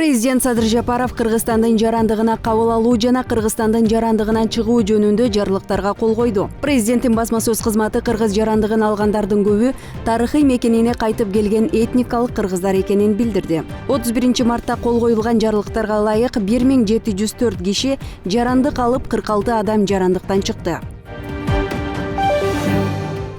Президент Садыр Жапаров Кыргызстандын жарандыгына кабыл алуу жана Кыргызстандын жарандыгынан чыгуу жөнүндө жарлыктарга кол койду. Президенттин басма сөз кызматы кыргыз жарандыгын алгандардын көбү тарыхый мекенине кайтып келген этникалык кыргыздар экенин билдирди. 31 мартта кол коюлган жарлыктарга ылайык 1704 киши жарандык алып, 46 адам жарандыктан чыкты.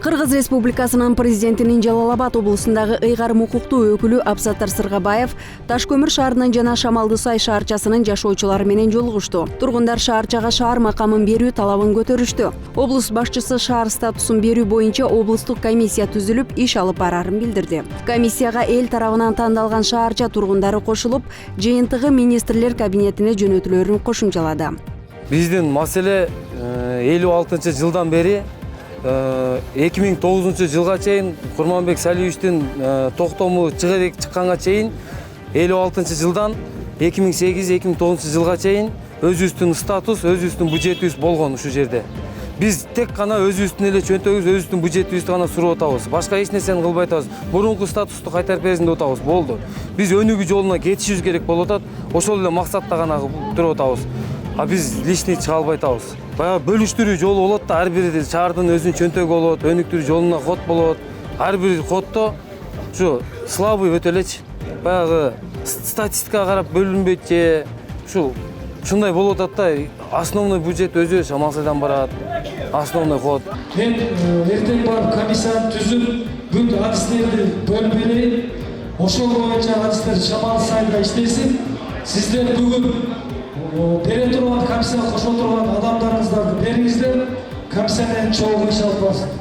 Кыргыз Республикасынын президентинин Жалал Абад облусундагы ыйгарым укуктуу өкүлү Абсаттар Сыргабаев Таш көмүр шаарынын жана Шамалды Сай шаарчасынын жашоочулары менен жолугушту. Тургундар шаарчага шаар макамын берүү талабын көтөрүштү. Облус башчысы шаар статусун берүү боюнча облустук комиссия түзүлүп, иш алып барарын билдирди. Комиссияга эл тарабынан тандалган шаарча тургундары кошулуп, жыйынтыгы министрлер кабинетине жөнөтүлөрүн кошумчалады. Биздин маселе 56-жылдан бери 2009 жылга чейин Курманбек Салиевичтин токтому чыкканга чейин 56 жылдан 2008-2009 жылга чейин өзүбүздүн статус, өзүбүздүн бюджетибиз болгон ушул жерде. Биз тек гана өзүбүздүн эле чөнтөгүбүз, өзүбүздүн бюджетибизди гана сурап атабыз. Башка эч нерсени кылбай атабыз. Мурунку статусту кайтарып берсин деп атабыз. Болду. Биз өнүгүү жолуна кетишибиз керек болуп атат. Ошол эле максатта гана туруп атабыз. А биз лишний чыга албай атабыз. Баягы бөлүштүрүү жолу болот да, ар бир шаардын өзүнүн чөнтөгү болот, өнүктүрүү жолуна ход болот. Ар бир ходдо ушу слабый өтө элечи. Баягы статистикага карап бөлүнбөйт же ушундай болуп атат да, основной бюджет өзү Шамал-Сайдан барат. Основной ход. Мен эртең барып комиссияны түзүп, бүт адистерди бөлүп берейин. Ошол боюнча адистер Шамал-Сайда иштесин. Сиздер бүгүн бере турган комиссияга кошо турган адамдарыңыздарды бериңиздер, комиссия менен чогуу иш алып барсын.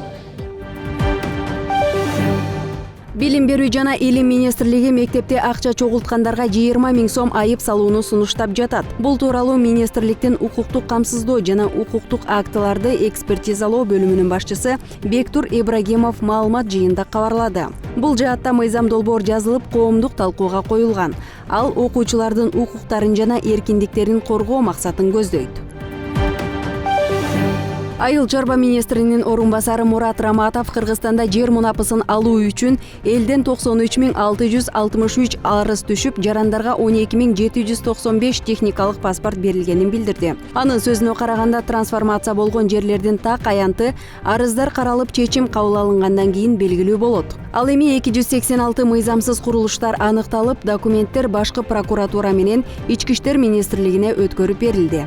Билим берүү жана илим министрлиги мектепте акча чогулткандарга 20 000 сом айып салууну сунуштап жатат. Бул тууралуу министрликтин укуктук камсыздоо жана укуктук актыларды экспертизалоо бөлүмүнүн башчысы Бектур Ибрагимов маалымат жыйында кабарлады. Бул жаатта мыйзам долбоор жазылып, коомдук талкууга коюлган. Ал окуучулардын укуктарын жана эркиндиктерин коргоо максатын көздөйт. Айыл чарба министринин орун басары Мурат Раматов Кыргызстанда жер мунапысын алуу үчүн элден 93 663 арыз түшүп, жарандарга 12 795 техникалык паспорт берилгенин билдирди. Анын сөзүнө караганда, трансформация болгон жерлердин так аянты арыздар каралып, чечим кабыл алынгандан кийин белгилүү болот. Ал эми 286 мыйзамсыз курулуштар аныкталып, документтер башкы прокуратура менен Ички иштер министрлигине өткөрүп берилди.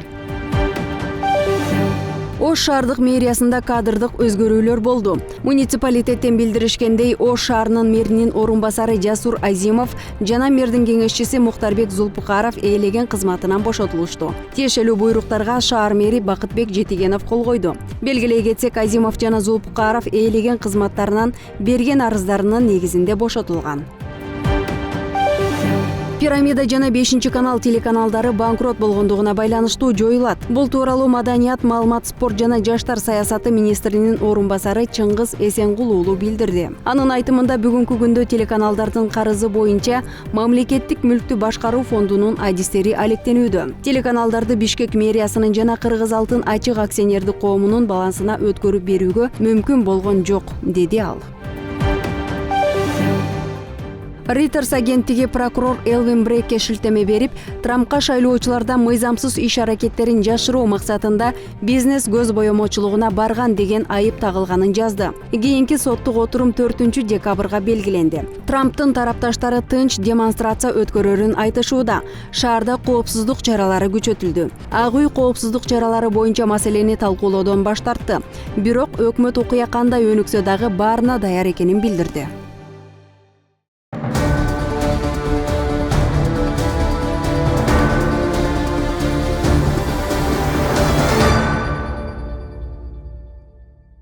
Ош шаардык мэриясында кадрдык өзгөрүүлөр болду. Муниципалитеттен билдиришкендей, Ош шаарынын мэринин орун басары Жасур Азимов жана мэрдин кеңешчиси Мухтарбек Зулпукаров ээлеген кызматынан бошотулушту. Тиешелүү буйруктарга шаар мэри Бакытбек Жетигенов кол койду. Белгилей кетсек, Азимов жана Зулпукаров ээлеген кызматтарынан берген арыздарынын негизинде бошотулган. Пирамида жана 5-канал телеканалдары банкрот болгондугуна байланыштуу жоюлат. Бул тууралуу Маданият, маалымат, спорт жана жаштар саясаты министринин орун басары Чыңгыз Эсенгул уулу билдирди. Анын айтымында, бүгүнкү күндө телеканалдардын карызы боюнча мамлекеттик мүлктү башкаруу фондунун адистери алектенүүдө. Телеканалдарды Бишкек мэриясынын жана Кыргыз Алтын ачык акционердик коомунун балансына өткөрүп берүүгө мүмкүн болгон жок, деди ал. Reuters агенттиги прокурор Элвин Брейкке шилтеме берип, Трампка шайлоочулардан мыйзамсыз иш аракеттерин жашыруу максатында бизнес көз боемочулугуна барган деген айып тагылганын жазды. Кийинки соттук отурум 4-декабрга белгиленди. Трамптын тарапташтары тынч демонстрация өткөрөрүн айтышууда. Шаарда коопсуздук чаралары күчөтүлдү. Ак үй коопсуздук чаралары боюнча маселени талкуулоодон баш тартты. Бирок өкмөт окуя кандай өнүксө дагы баарына даяр экенин билдирди.